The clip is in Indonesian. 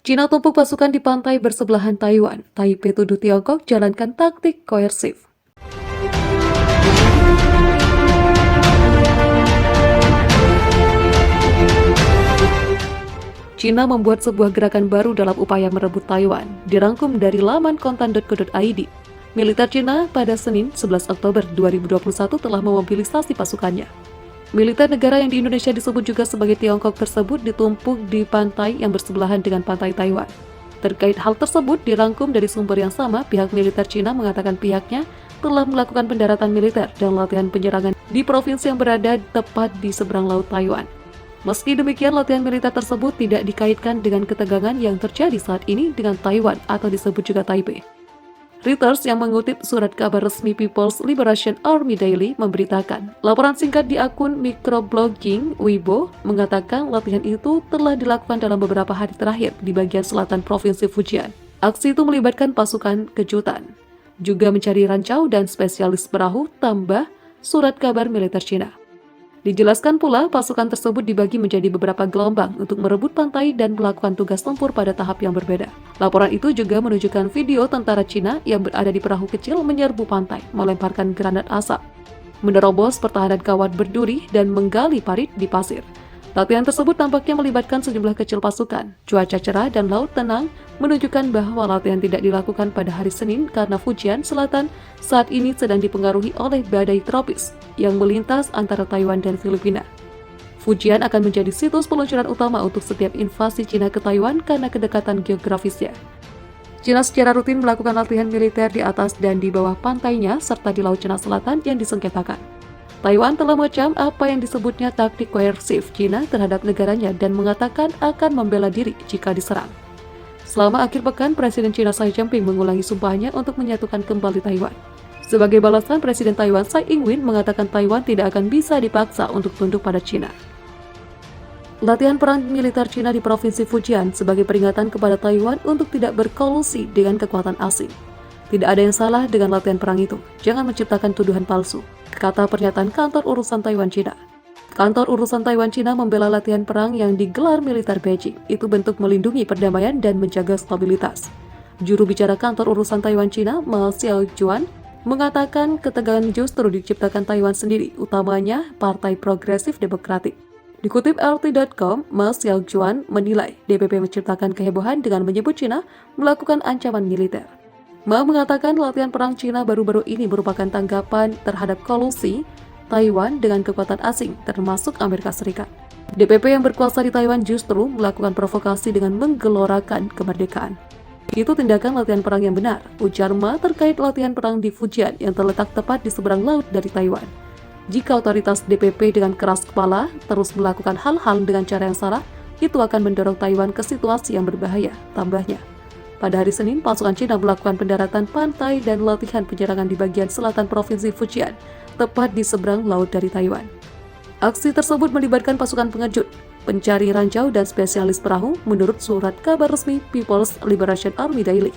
Cina tumpuk pasukan di pantai bersebelahan Taiwan. Taipei tuduh Tiongkok jalankan taktik koersif. Cina membuat sebuah gerakan baru dalam upaya merebut Taiwan, dirangkum dari laman kontan.co.id. Militer Cina pada Senin 11 Oktober 2021 telah memobilisasi pasukannya. Militer negara yang di Indonesia disebut juga sebagai Tiongkok tersebut ditumpuk di pantai yang bersebelahan dengan pantai Taiwan. Terkait hal tersebut dirangkum dari sumber yang sama, pihak militer Cina mengatakan pihaknya telah melakukan pendaratan militer dan latihan penyerangan di provinsi yang berada tepat di seberang laut Taiwan. Meski demikian, latihan militer tersebut tidak dikaitkan dengan ketegangan yang terjadi saat ini dengan Taiwan atau disebut juga Taipei. Reuters yang mengutip surat kabar resmi People's Liberation Army Daily memberitakan, laporan singkat di akun microblogging Weibo mengatakan latihan itu telah dilakukan dalam beberapa hari terakhir di bagian selatan Provinsi Fujian. Aksi itu melibatkan pasukan kejutan, juga mencari rancau dan spesialis perahu, tambah surat kabar militer Cina. Dijelaskan pula, pasukan tersebut dibagi menjadi beberapa gelombang untuk merebut pantai dan melakukan tugas tempur pada tahap yang berbeda. Laporan itu juga menunjukkan video tentara Cina yang berada di perahu kecil menyerbu pantai, melemparkan granat asap, menerobos pertahanan kawat berduri, dan menggali parit di pasir. Latihan tersebut tampaknya melibatkan sejumlah kecil pasukan. Cuaca cerah dan laut tenang menunjukkan bahwa latihan tidak dilakukan pada hari Senin karena Fujian Selatan saat ini sedang dipengaruhi oleh badai tropis yang melintas antara Taiwan dan Filipina. Fujian akan menjadi situs peluncuran utama untuk setiap invasi Cina ke Taiwan karena kedekatan geografisnya. Cina secara rutin melakukan latihan militer di atas dan di bawah pantainya serta di Laut Cina Selatan yang disengketakan. Taiwan telah mengecam apa yang disebutnya taktik koersif Cina terhadap negaranya dan mengatakan akan membela diri jika diserang. Selama akhir pekan, Presiden Cina Xi Jinping mengulangi sumpahnya untuk menyatukan kembali Taiwan. Sebagai balasan, Presiden Taiwan Tsai Ing-wen mengatakan Taiwan tidak akan bisa dipaksa untuk tunduk pada Cina. Latihan perang militer Cina di Provinsi Fujian sebagai peringatan kepada Taiwan untuk tidak berkolusi dengan kekuatan asing. Tidak ada yang salah dengan latihan perang itu. Jangan menciptakan tuduhan palsu, kata pernyataan kantor urusan Taiwan Cina. Kantor urusan Taiwan Cina membela latihan perang yang digelar militer Beijing. Itu bentuk melindungi perdamaian dan menjaga stabilitas. Juru bicara kantor urusan Taiwan Cina, Ma Xiaojuan, mengatakan ketegangan justru diciptakan Taiwan sendiri, utamanya Partai Progresif Demokratik. Dikutip RT.com, Ma Xiaojuan menilai DPP menciptakan kehebohan dengan menyebut Cina melakukan ancaman militer. Ma mengatakan latihan perang Cina baru-baru ini merupakan tanggapan terhadap kolusi Taiwan dengan kekuatan asing, termasuk Amerika Serikat. DPP yang berkuasa di Taiwan justru melakukan provokasi dengan menggelorakan kemerdekaan. Itu tindakan latihan perang yang benar, ujar Ma terkait latihan perang di Fujian yang terletak tepat di seberang laut dari Taiwan. Jika otoritas DPP dengan keras kepala terus melakukan hal-hal dengan cara yang salah, itu akan mendorong Taiwan ke situasi yang berbahaya, tambahnya. Pada hari Senin, pasukan Cina melakukan pendaratan pantai dan latihan penyerangan di bagian selatan Provinsi Fujian, tepat di seberang laut dari Taiwan. Aksi tersebut melibatkan pasukan pengejut, pencari rancau, dan spesialis perahu menurut surat kabar resmi People's Liberation Army Daily.